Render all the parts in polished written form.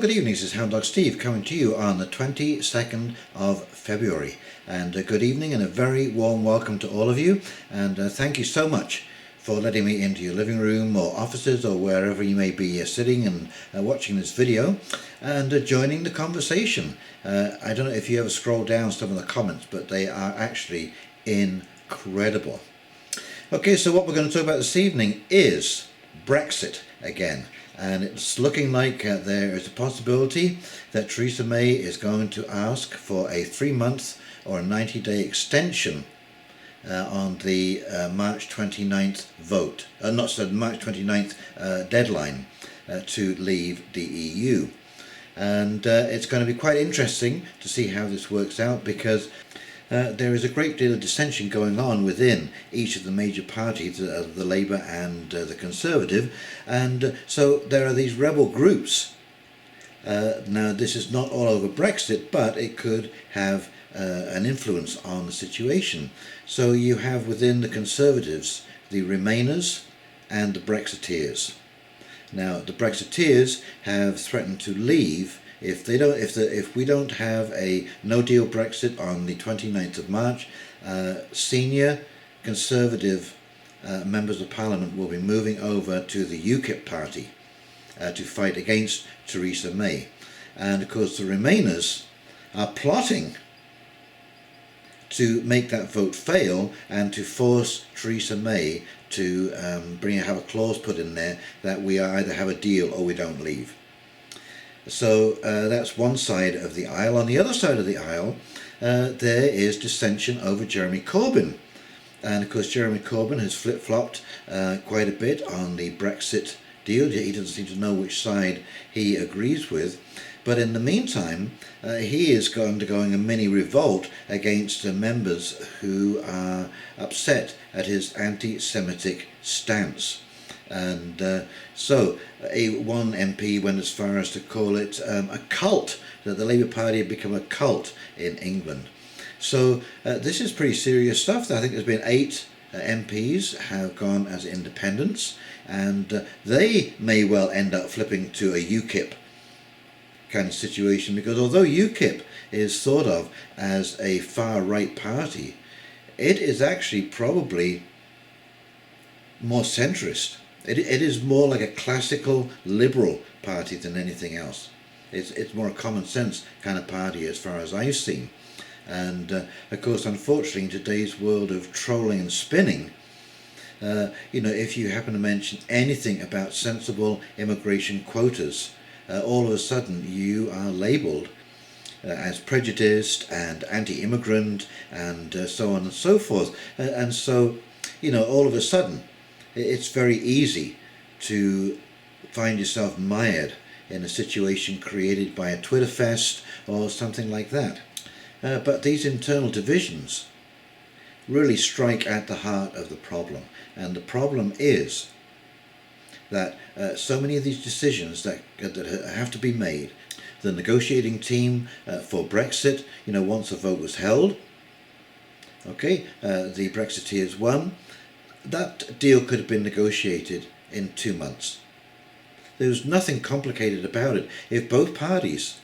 Well, good evening, this is Hound Dog Steve coming to you on the 22nd of February. And good evening and a very warm welcome to all of you. And thank you so much for letting me into your living room or offices or wherever you may be sitting and watching this video and joining the conversation. I don't know if you ever scroll down some of the comments, but they are actually incredible. Okay, so what we're going to talk about this evening is Brexit again. And it's looking like there is a possibility that Theresa May is going to ask for a 3-month or a 90-day extension on the March 29th vote, March 29th deadline to leave the EU. And it's going to be quite interesting to see how this works out, because there is a great deal of dissension going on within each of the major parties, the Labour and the Conservative, and so there are these rebel groups. Now, this is not all over Brexit, but it could have an influence on the situation. So you have within the Conservatives the Remainers and the Brexiteers. Now, the Brexiteers have threatened to leave if we don't have a no-deal Brexit on the 29th of March. Senior Conservative members of Parliament will be moving over to the UKIP party to fight against Theresa May. And of course the Remainers are plotting to make that vote fail and to force Theresa May to have a clause put in there that we either have a deal or we don't leave. So that's one side of the aisle. On the other side of the aisle, there is dissension over Jeremy Corbyn. And of course, Jeremy Corbyn has flip-flopped quite a bit on the Brexit deal. He doesn't seem to know which side he agrees with. But in the meantime, he is undergoing a mini revolt against members who are upset at his anti-Semitic stance. And so one MP went as far as to call it a cult, that the Labour Party had become a cult in England. So this is pretty serious stuff. I think there's been 8 MPs have gone as independents, and they may well end up flipping to a UKIP kind of situation, because although UKIP is thought of as a far-right party, it is actually probably more centrist. It is more like a classical liberal party than anything else. It's more a common sense kind of party as far as I've seen. And of course, unfortunately, in today's world of trolling and spinning, if you happen to mention anything about sensible immigration quotas, all of a sudden you are labelled as prejudiced and anti-immigrant and so on and so forth. And so, all of a sudden, it's very easy to find yourself mired in a situation created by a Twitter fest or something like that. But these internal divisions really strike at the heart of the problem. And the problem is that so many of these decisions that have to be made, the negotiating team for Brexit, once a vote was held, okay, the Brexiteers won. That deal could have been negotiated in 2 months. There was nothing complicated about it. If both parties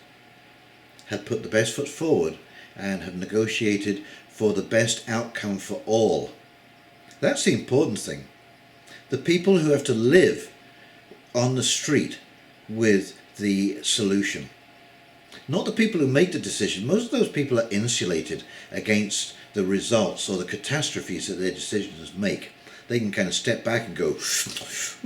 had put the best foot forward and had negotiated for the best outcome for all, that's the important thing. The people who have to live on the street with the solution, not the people who make the decision. Most of those people are insulated against the results or the catastrophes that their decisions make. They can kind of step back and go,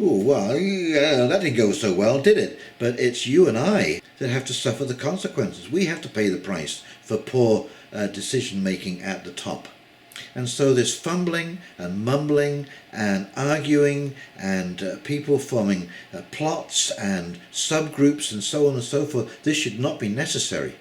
oh, well, yeah, that didn't go so well, did it? But it's you and I that have to suffer the consequences. We have to pay the price for poor decision making at the top. And so this fumbling and mumbling and arguing and people forming plots and subgroups and so on and so forth, this should not be necessary.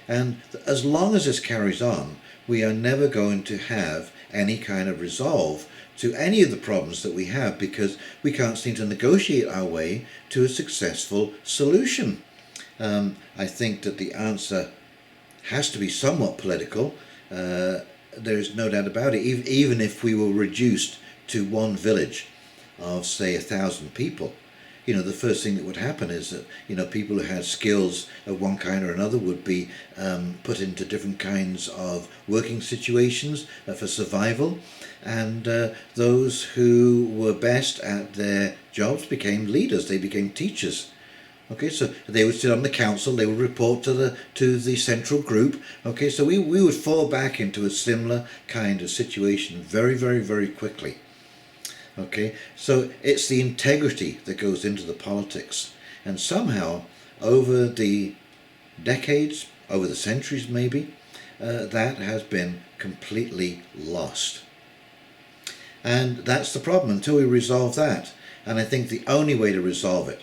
And as long as this carries on, we are never going to have any kind of resolve to any of the problems that we have, because we can't seem to negotiate our way to a successful solution. I think that the answer has to be somewhat political. There is no doubt about it. Even if we were reduced to one village of, say, 1,000 people, the first thing that would happen is that, people who had skills of one kind or another would be put into different kinds of working situations for survival. And those who were best at their jobs became leaders, they became teachers. Okay, so they would sit on the council, they would report to the central group. Okay, so we would fall back into a similar kind of situation very, very, very quickly. Okay, so it's the integrity that goes into the politics. And somehow, over the decades, over the centuries maybe, that has been completely lost. And that's the problem until we resolve that. And I think the only way to resolve it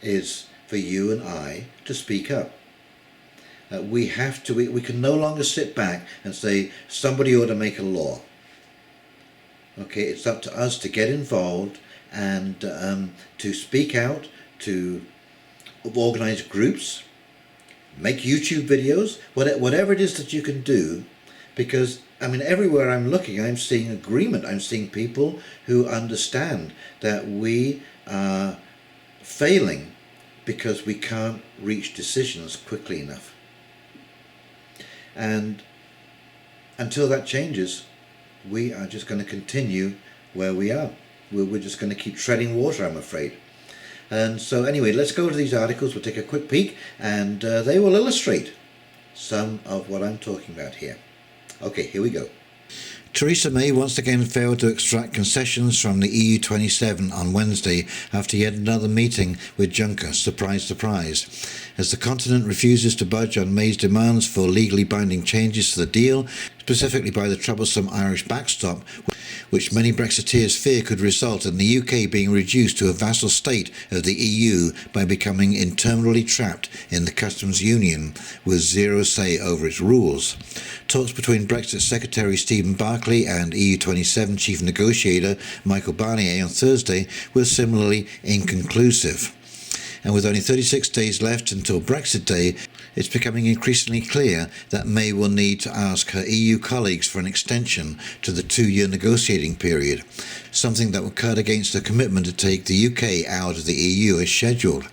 is for you and I to speak up. We can no longer sit back and say somebody ought to make a law. Okay, it's up to us to get involved and to speak out, to organize groups, make YouTube videos, whatever it is that you can do, because everywhere I'm looking, I'm seeing agreement. I'm seeing people who understand that we are failing because we can't reach decisions quickly enough. And until that changes, we are just going to continue where we are. We're just going to keep treading water, I'm afraid. And so anyway, let's go to these articles. We'll take a quick peek, and they will illustrate some of what I'm talking about here. Okay, here we go. Theresa May once again failed to extract concessions from the EU27 on Wednesday after yet another meeting with Juncker, surprise, surprise. As the continent refuses to budge on May's demands for legally binding changes to the deal, specifically by the troublesome Irish backstop, which many Brexiteers fear could result in the UK being reduced to a vassal state of the EU by becoming interminably trapped in the customs union with zero say over its rules. Talks between Brexit Secretary Stephen Barclay and EU27 Chief Negotiator Michael Barnier on Thursday were similarly inconclusive. And with only 36 days left until Brexit Day, it's becoming increasingly clear that May will need to ask her EU colleagues for an extension to the 2-year negotiating period, something that would cut against her commitment to take the UK out of the EU as scheduled.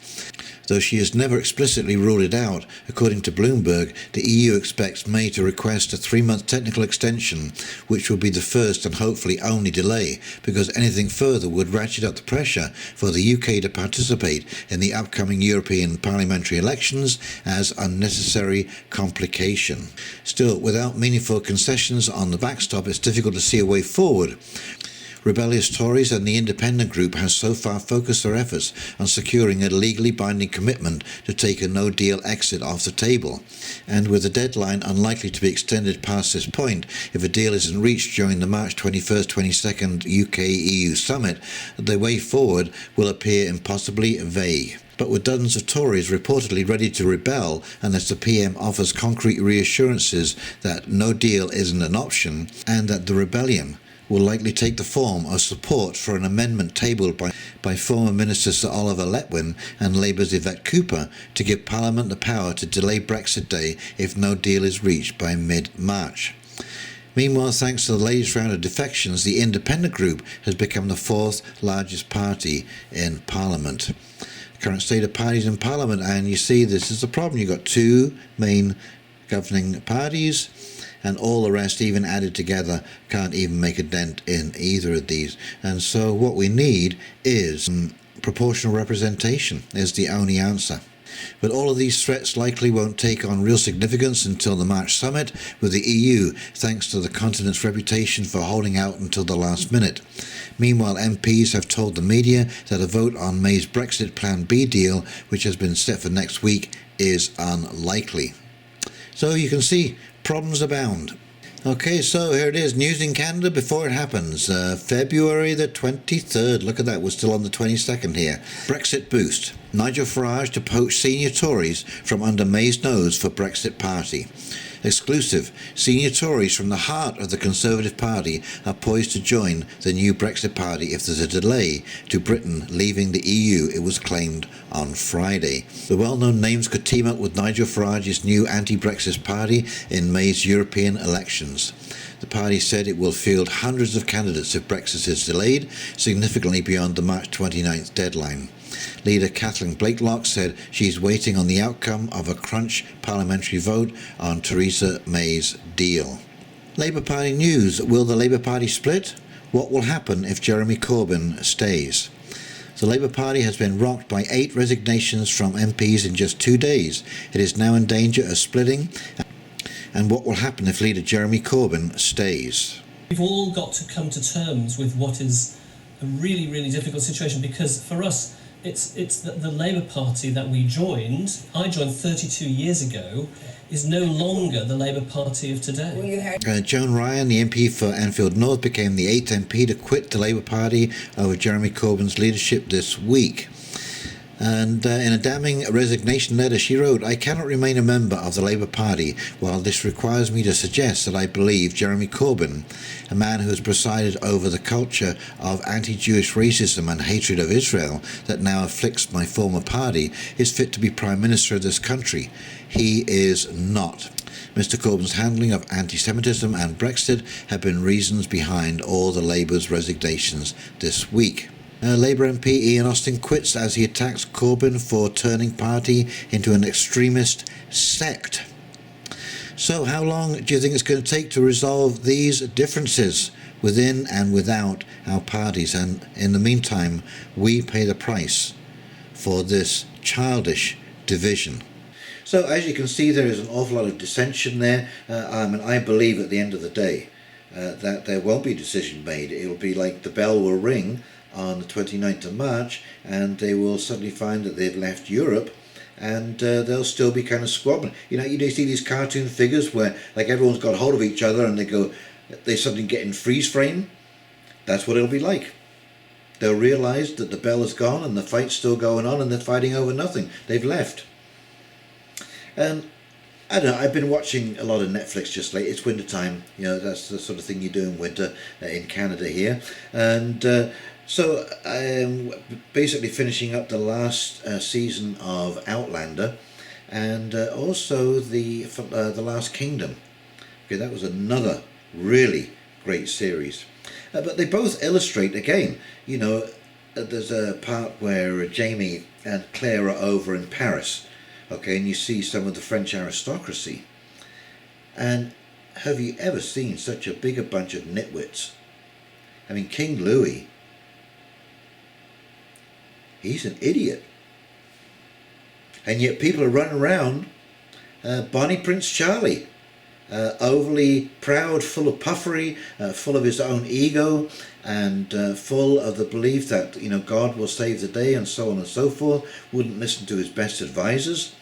Though she has never explicitly ruled it out, according to Bloomberg, the EU expects May to request a 3-month technical extension, which will be the first and hopefully only delay, because anything further would ratchet up the pressure for the UK to participate in the upcoming European parliamentary elections as unnecessary complication. Still, without meaningful concessions on the backstop, it's difficult to see a way forward. Rebellious Tories and the Independent Group has so far focused their efforts on securing a legally binding commitment to take a no-deal exit off the table. And with the deadline unlikely to be extended past this point, if a deal isn't reached during the March 21st-22nd UK-EU summit, the way forward will appear impossibly vague. But with dozens of Tories reportedly ready to rebel unless the PM offers concrete reassurances that no deal isn't an option, and that the rebellion will likely take the form of support for an amendment tabled by former Minister Sir Oliver Letwin and Labour's Yvette Cooper to give Parliament the power to delay Brexit Day if no deal is reached by mid-March. Meanwhile, thanks to the latest round of defections, the Independent Group has become the 4th largest party in Parliament. Current state of parties in Parliament, and you see this is the problem. You've got 2 main governing parties, and all the rest, even added together, can't even make a dent in either of these. And so what we need is proportional representation is the only answer. But all of these threats likely won't take on real significance until the March summit with the EU, thanks to the continent's reputation for holding out until the last minute. Meanwhile, MPs have told the media that a vote on May's Brexit Plan B deal, which has been set for next week, is unlikely. So you can see, problems abound. Okay, so here it is, news in Canada before it happens. February the 23rd, look at that, we're still on the 22nd here. Brexit boost. Nigel Farage to poach senior Tories from under May's nose for Brexit party. Exclusive. Senior Tories from the heart of the Conservative Party are poised to join the new Brexit Party if there's a delay to Britain leaving the EU, it was claimed on Friday. The well-known names could team up with Nigel Farage's new anti-Brexit party in May's European elections. The party said it will field hundreds of candidates if Brexit is delayed, significantly beyond the March 29th deadline. Leader Kathleen Blakelock said she's waiting on the outcome of a crunch parliamentary vote on Theresa May's deal. Labour Party news. Will the Labour Party split? What will happen if Jeremy Corbyn stays? The Labour Party has been rocked by 8 resignations from MPs in just 2 days. It is now in danger of splitting. And what will happen if leader Jeremy Corbyn stays? We've all got to come to terms with what is a really, really difficult situation, because for us, it's the Labour Party that we joined, I joined 32 years ago, is no longer the Labour Party of today. Joan Ryan, the MP for Enfield North, became the 8th MP to quit the Labour Party over Jeremy Corbyn's leadership this week. And in a damning resignation letter she wrote, "I cannot remain a member of the Labour Party while this requires me to suggest that I believe Jeremy Corbyn, a man who has presided over the culture of anti-Jewish racism and hatred of Israel that now afflicts my former party, is fit to be Prime Minister of this country. He is not." Mr Corbyn's handling of anti-Semitism and Brexit have been reasons behind all the Labour's resignations this week. Labour MP Ian Austin quits as he attacks Corbyn for turning party into an extremist sect. So how long do you think it's going to take to resolve these differences within and without our parties? And in the meantime, we pay the price for this childish division. So as you can see, there is an awful lot of dissension there. I believe at the end of the day that there won't be a decision made. It will be like the bell will ring on the 29th of March, and they will suddenly find that they've left Europe, and they'll still be kind of squabbling. You see these cartoon figures where like everyone's got hold of each other and they suddenly get in freeze frame. That's what it'll be like. They'll realise that the bell is gone and the fight's still going on, and they're fighting over nothing. They've left. And I don't know, I've been watching a lot of Netflix just late. It's winter time, that's the sort of thing you do in winter in Canada here. And so I'm basically finishing up the last season of Outlander, and also the Last Kingdom. Okay, that was another really great series. But they both illustrate, again, there's a part where Jamie and Claire are over in Paris, okay, and you see some of the French aristocracy. And have you ever seen such a bigger bunch of nitwits? I mean, King Louis, he's an idiot. And yet people are running around Bonnie Prince Charlie, overly proud, full of puffery, full of his own ego, and full of the belief that God will save the day, and so on and so forth. Wouldn't listen to his best advisors.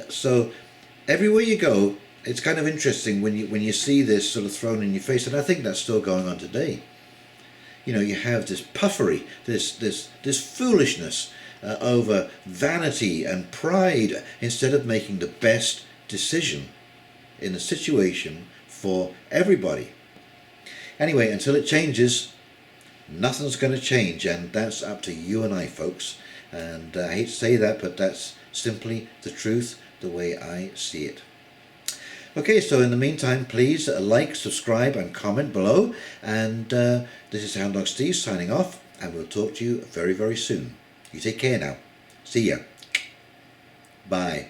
So everywhere you go, it's kind of interesting when you see this sort of thrown in your face, and I think that's still going on today. You have this puffery, this foolishness over vanity and pride, instead of making the best decision in the situation for everybody. Anyway, until it changes, nothing's going to change, and that's up to you and I, folks. And I hate to say that, but that's simply the truth, the way I see it. Okay, so in the meantime, please like, subscribe and comment below. And this is Hound Dog Steve signing off, and we'll talk to you very, very soon. You take care now. See ya. Bye.